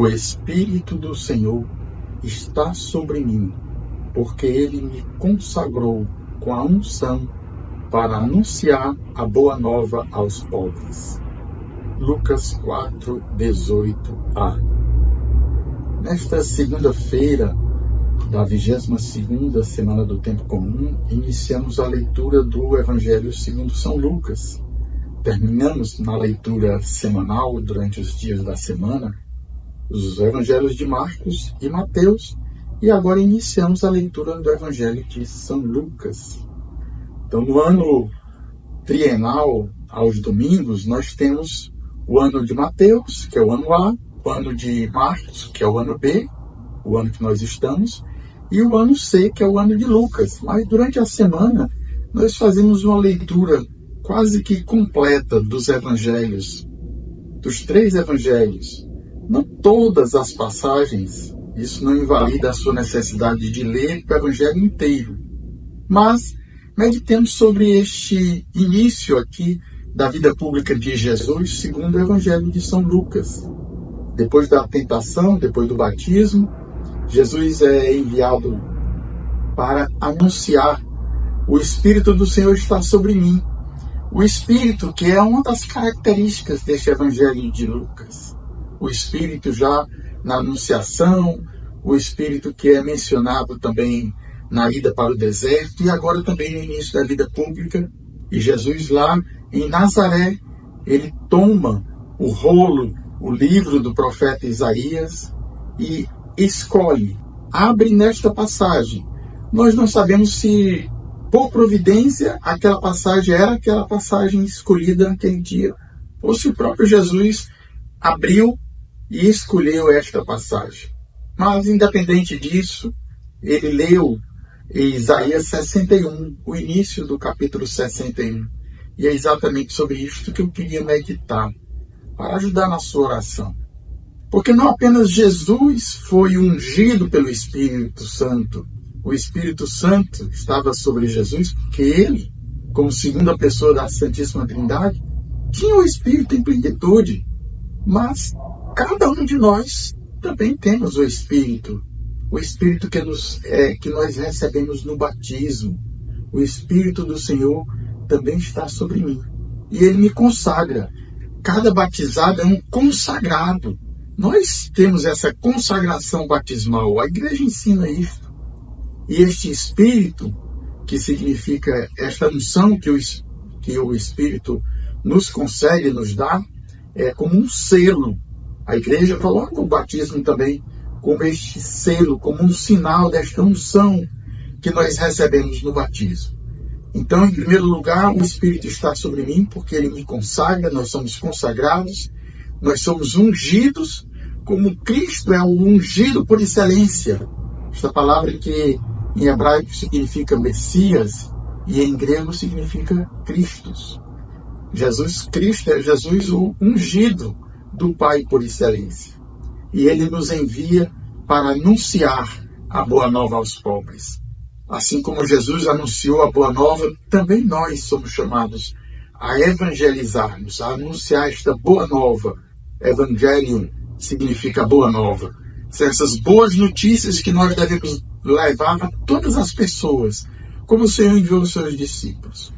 O Espírito do Senhor está sobre mim, porque Ele me consagrou com a unção para anunciar a boa nova aos pobres. Lucas 4:18a. Nesta segunda-feira da 22ª semana do Tempo Comum, iniciamos a leitura do Evangelho segundo São Lucas. Terminamos na leitura semanal durante os dias da semana os Evangelhos de Marcos e Mateus, e agora iniciamos a leitura do Evangelho de São Lucas. Então, no ano trienal, aos domingos, nós temos o ano de Mateus, que é o ano A, o ano de Marcos, que é o ano B, o ano que nós estamos, e o ano C, que é o ano de Lucas. Mas durante a semana, nós fazemos uma leitura quase que completa dos evangelhos, dos 3 evangelhos. Não todas as passagens, isso não invalida a sua necessidade de ler o evangelho inteiro, mas meditemos sobre este início aqui da vida pública de Jesus, segundo o evangelho de São Lucas. Depois da tentação, depois do batismo, Jesus é enviado para anunciar: o Espírito do Senhor está sobre mim. O Espírito, que é uma das características deste Evangelho de Lucas. O Espírito já na anunciação, o Espírito que é mencionado também na ida para o deserto e agora também no início da vida pública. E Jesus lá em Nazaré, ele toma o rolo, o livro do profeta Isaías e escolhe, abre nesta passagem. Nós não sabemos se, por providência, aquela passagem era aquela passagem escolhida naquele dia, ou se o próprio Jesus abriu e escolheu esta passagem. Mas, independente disso, ele leu Isaías 61, o início do capítulo 61. E é exatamente sobre isto que eu queria meditar, para ajudar na sua oração. Porque não apenas Jesus foi ungido pelo Espírito Santo, o Espírito Santo estava sobre Jesus, porque ele, como segunda pessoa da Santíssima Trindade, tinha o Espírito em plenitude. Mas cada um de nós também temos o Espírito que nós recebemos no batismo. O Espírito do Senhor também está sobre mim. E ele me consagra. Cada batizado é um consagrado. Nós temos essa consagração batismal. A igreja ensina isso. E este Espírito, que significa esta unção que o Espírito nos concede, nos dá, é como um selo. A igreja coloca o batismo também como este selo, como um sinal desta unção que nós recebemos no batismo. Então, em primeiro lugar, o Espírito está sobre mim porque ele me consagra, nós somos consagrados, nós somos ungidos, como Cristo é o ungido por excelência. Esta palavra que em hebraico significa Messias e em grego significa Christos. Jesus Cristo é Jesus o ungido do Pai por excelência. E ele nos envia para anunciar a boa nova aos pobres. Assim como Jesus anunciou a boa nova, também nós somos chamados a evangelizarmos, a anunciar esta boa nova. Evangelium significa boa nova. São essas boas notícias que nós devemos levar a todas as pessoas, como o Senhor enviou os seus discípulos.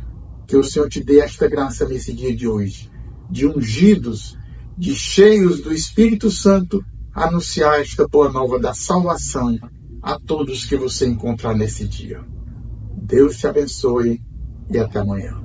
Que o Senhor te dê esta graça nesse dia de hoje, de ungidos, de cheios do Espírito Santo, anunciar esta boa nova da salvação a todos que você encontrar nesse dia. Deus te abençoe e até amanhã.